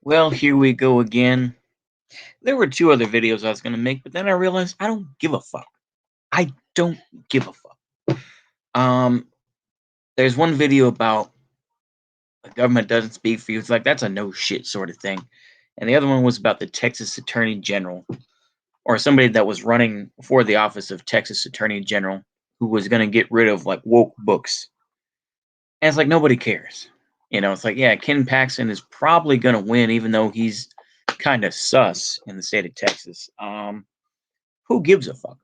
Well, here we go again. There were two other videos I was going to make, but then I realized I don't give a fuck. I don't give a fuck. Um, there's one video about the government doesn't speak for you. It's like that's a no shit sort of thing. And the other one was about the Texas Attorney General or somebody that was running for the office of Texas Attorney General who was going to get rid of like woke books. And it's like nobody cares. It's like, yeah, Ken Paxton is probably going to win, even though he's kind of sus in the state of Texas. Who gives a fuck?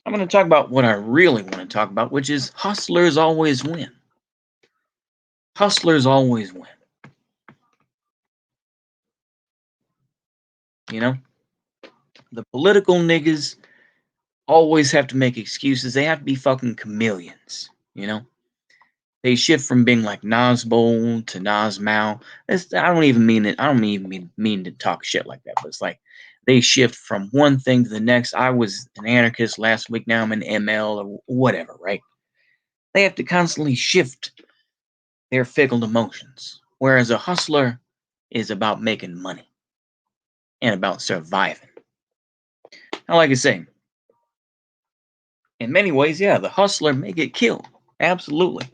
I'm going to talk about what I really want to talk about, which is hustlers always win. Hustlers always win. You know, the political niggas always have to make excuses. They have to be fucking chameleons. They shift from being like Nazbol to Nazmao. I don't even mean it. I don't even mean to talk shit like that. But it's like they shift from one thing to the next. I was an anarchist last week. Now I'm an ML or whatever, right? They have to constantly shift their fickle emotions. Whereas a hustler is about making money and about surviving. Now, like I say, in many ways, yeah, the hustler may get killed. Absolutely.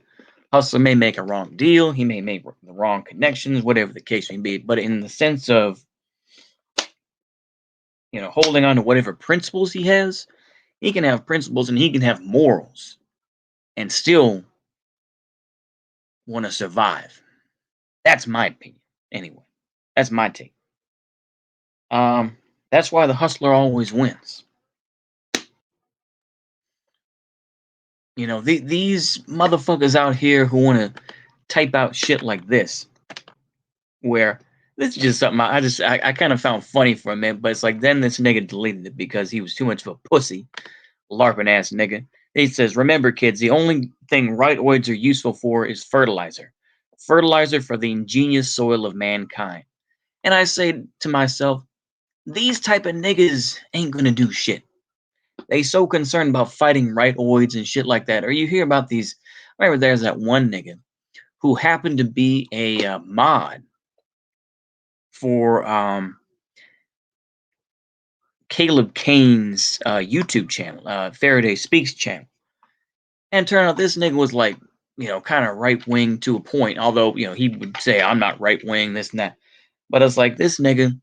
Hustler may make a wrong deal, he may make the wrong connections, whatever the case may be. But in the sense of, holding on to whatever principles he has, he can have principles and he can have morals and still want to survive. That's my opinion, anyway. That's my take. That's why the hustler always wins. These motherfuckers out here who want to type out shit like this, where this is just something I kind of found funny for a minute, but it's like then this nigga deleted it because he was too much of a pussy, larping ass nigga. He says, "Remember, kids, the only thing rightoids are useful for is fertilizer, fertilizer for the ingenious soil of mankind." And I say to myself, these type of niggas ain't gonna do shit. They so concerned about fighting rightoids and shit like that. Or you hear about these. I remember there's that one nigga who happened to be a mod for Caleb Kane's YouTube channel, Faraday Speaks channel. And turned out this nigga was like, kind of right wing to a point. Although, he would say, I'm not right wing, this and that. But it's like this nigga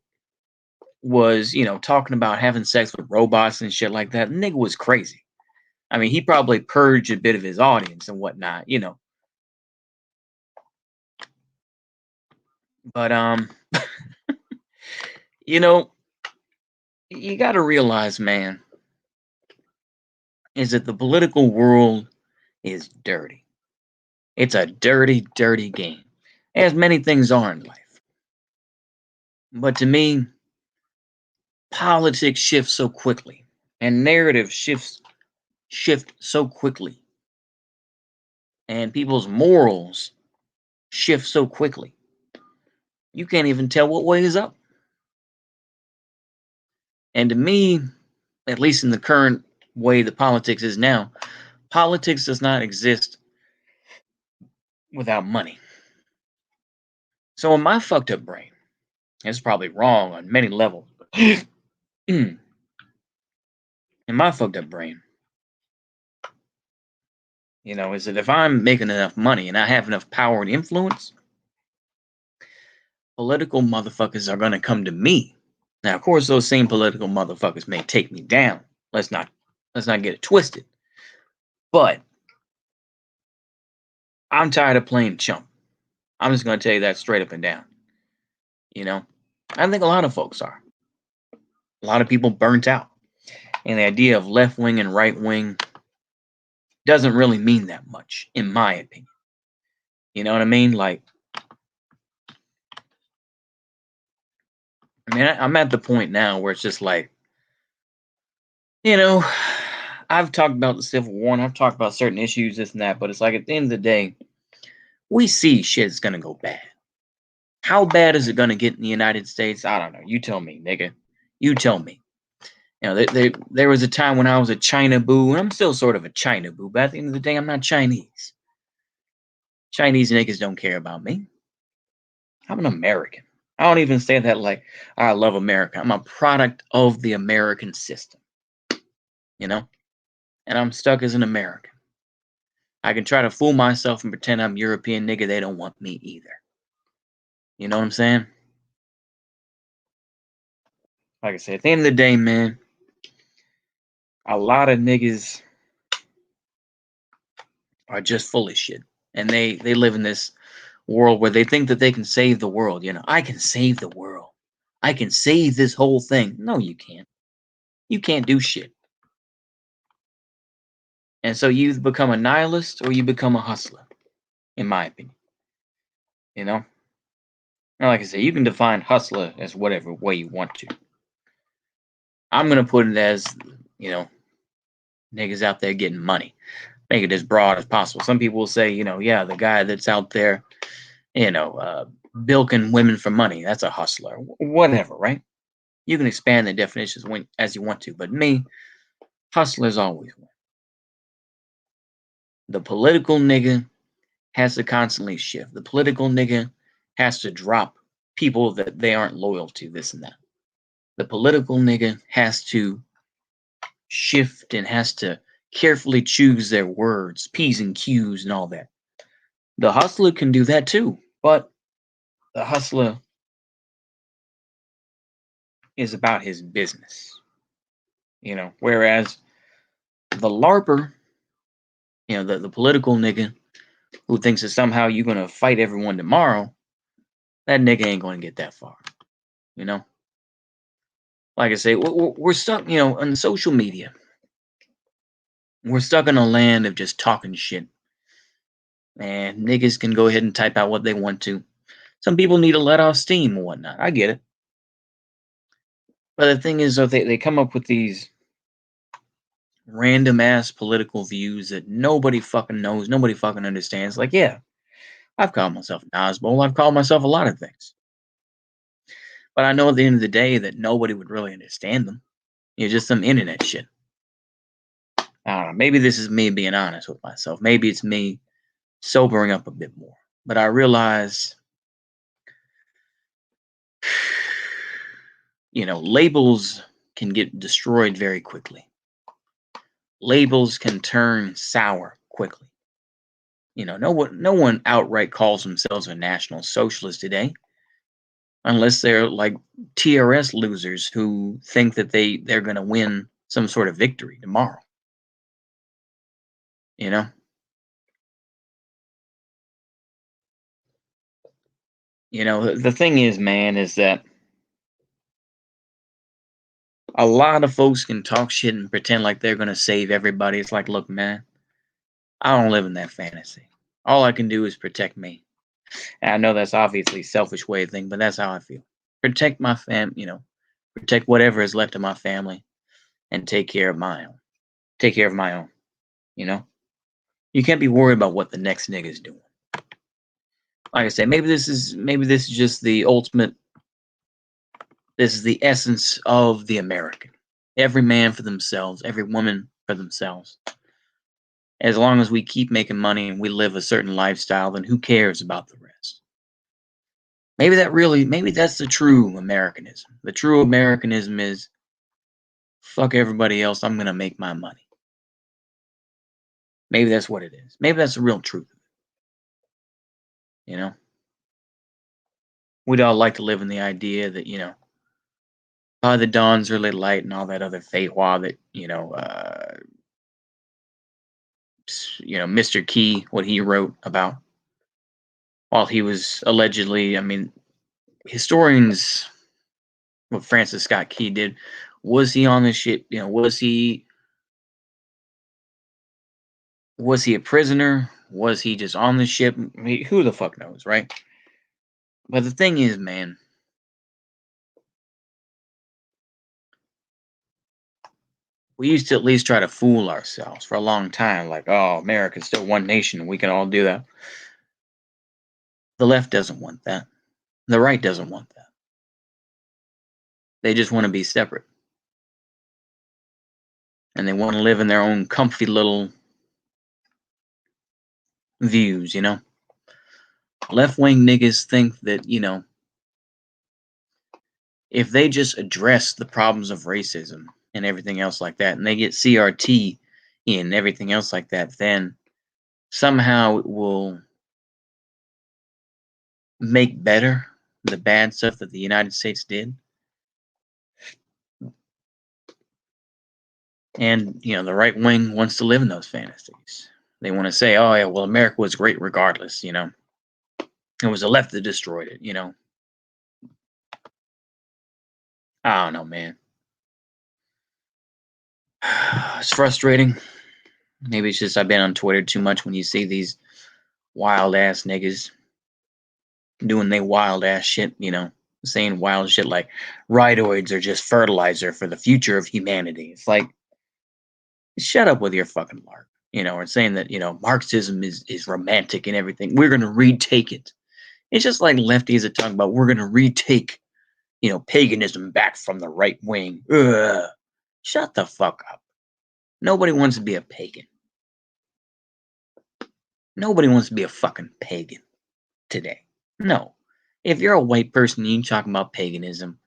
was, talking about having sex with robots and shit like that. The nigga was crazy. I mean, he probably purged a bit of his audience and whatnot. But you know, you got to realize, man, is that the political world is dirty. It's a dirty, dirty game, as many things are in life. But to me, politics shifts so quickly, and narrative shift so quickly, and people's morals shift so quickly. You can't even tell what way is up. And to me, at least in the current way the politics is now, politics does not exist without money. So in my fucked up brain, it's probably wrong on many levels, but in my fucked up brain, is that if I'm making enough money and I have enough power and influence, political motherfuckers are gonna come to me. Now, of course, those same political motherfuckers may take me down. Let's not get it twisted. But I'm tired of playing chump. I'm just gonna tell you that straight up and down. You know, I think a lot of folks are. A lot of people burnt out, and the idea of left wing and right wing doesn't really mean that much, in my opinion. You know what I mean? Like, I mean, I'm at the point now where it's just like, you know, I've talked about the Civil War and I've talked about certain issues, this and that, but it's like at the end of the day, we see shit's gonna go bad. How bad is it gonna get in the United States? I don't know. You tell me, nigga. You tell me. There was a time when I was a China boo, and I'm still sort of a China boo, but at the end of the day, I'm not Chinese. Chinese niggas don't care about me. I'm an American. I don't even say that like I love America. I'm a product of the American system, you know? And I'm stuck as an American. I can try to fool myself and pretend I'm European, nigga. They don't want me either. You know what I'm saying? Like I said, at the end of the day, man, a lot of niggas are just full of shit. And they live in this world where they think that they can save the world. You know, I can save the world. I can save this whole thing. No, you can't. You can't do shit. And so you either become a nihilist or you become a hustler, in my opinion. You know? And like I said, you can define hustler as whatever way you want to. I'm gonna put it as, you know, niggas out there getting money. Make it as broad as possible. Some people will say, you know, yeah, the guy that's out there, you know, bilking women for money, that's a hustler. Whatever, right? You can expand the definitions as you want to, but me, hustlers always win. The political nigga has to constantly shift. The political nigga has to drop people that they aren't loyal to, this and that. The political nigga has to shift and has to carefully choose their words, P's and Q's and all that. The hustler can do that too, but the hustler is about his business, you know, whereas the LARPer, you know, the political nigga who thinks that somehow you're going to fight everyone tomorrow, that nigga ain't going to get that far, you know? Like I say, we're stuck, you know, on social media. We're stuck in a land of just talking shit. And niggas can go ahead and type out what they want to. Some people need to let off steam and whatnot. I get it. But the thing is, though, they come up with these random ass political views that nobody fucking knows, nobody fucking understands. Like, yeah, I've called myself Nazbol. I've called myself a lot of things. But I know at the end of the day that nobody would really understand them. You know, just some internet shit. I don't know. Maybe this is me being honest with myself. Maybe it's me sobering up a bit more. But I realize, you know, labels can get destroyed very quickly. Labels can turn sour quickly. You know, no one outright calls themselves a national socialist today, unless they're like TRS losers who think that they're going to win some sort of victory tomorrow. You know, the thing is, man, is that a lot of folks can talk shit and pretend like they're going to save everybody. It's like, look, man, I don't live in that fantasy. All I can do is protect me. And I know that's obviously a selfish way of thinking, but that's how I feel. Protect my protect whatever is left of my family and take care of my own. Take care of my own, you know? You can't be worried about what the next nigga's doing. Like I said, maybe this is just the ultimate, this is the essence of the American. Every man for themselves, every woman for themselves. As long as we keep making money and we live a certain lifestyle, then who cares about the rest? Maybe that's the true Americanism. The true Americanism is fuck everybody else, I'm gonna make my money. Maybe that's what it is. Maybe that's the real truth. You know? We'd all like to live in the idea that, the dawn's really light and all that other feijoa that, Mr. Key, what he wrote about while he was allegedly, I mean, historians, what Francis Scott Key did, was he on the ship? Was he a prisoner? Was he just on the ship? I mean, who the fuck knows, right? But the thing is, man, we used to at least try to fool ourselves for a long time, like, oh, America's still one nation, we can all do that. The left doesn't want that. The right doesn't want that. They just want to be separate. And they want to live in their own comfy little views, Left-wing niggas think that, if they just address the problems of racism and everything else like that, and they get CRT and everything else like that, then somehow it will make better the bad stuff that the United States did. And, the right wing wants to live in those fantasies. They want to say, oh, yeah, well, America was great regardless, It was the left that destroyed it, I don't know, man. It's frustrating. Maybe it's just I've been on Twitter too much when you see these wild ass niggas doing they wild ass shit, saying wild shit like rhinoids are just fertilizer for the future of humanity. It's like, shut up with your fucking lark, or saying that, Marxism is romantic and everything. We're gonna retake it. It's just like lefties that talk about we're gonna retake, paganism back from the right wing. Ugh. Shut the fuck up. Nobody wants to be a pagan. Nobody wants to be a fucking pagan today. No. If you're a white person and you talk about paganism,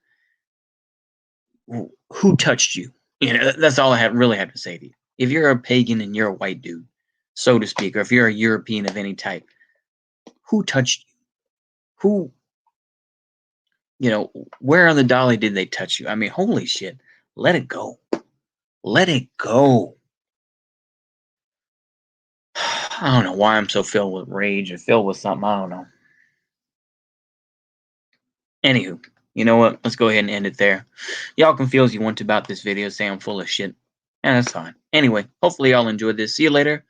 who touched you? That's all I really have to say to you. If you're a pagan and you're a white dude, so to speak, or if you're a European of any type, who touched you? Who, where on the dolly did they touch you? I mean, holy shit. Let it go. Let it go. I don't know why I'm so filled with rage or filled with something. I don't know. Anywho, you know what? Let's go ahead and end it there. Y'all can feel as you want to about this video, say I'm full of shit. And that's fine. Anyway, hopefully y'all enjoyed this. See you later.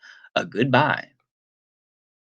Goodbye.